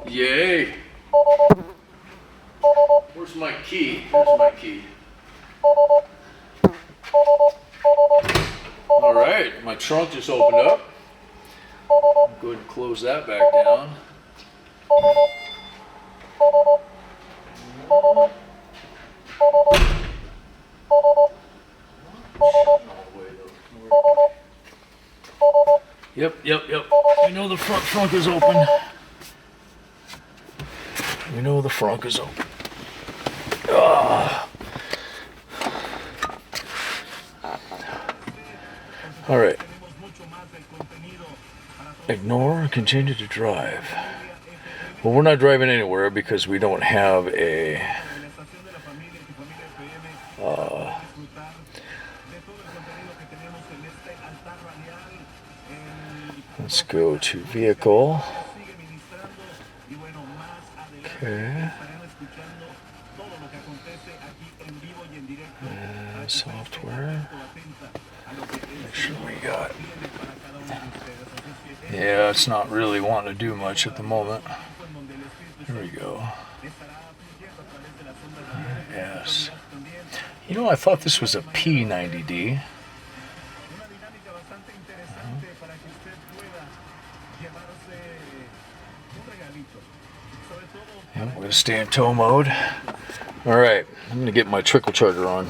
Yay! Where's my key? Here's my key. Alright, my trunk just opened up. I'll go ahead and close that back down. Yep. We know the front trunk is open. We know the front is open. All right. Ignore and continue to drive. Well, we're not driving anywhere because we don't have a let's go to vehicle. Okay. Software. Make sure we got. Yeah, it's not really wanting to do much at the moment. Here we go. Yes. You know, I thought this was a P90D. Yep, we're going to stay in tow mode. Alright, I'm going to get my trickle charger on.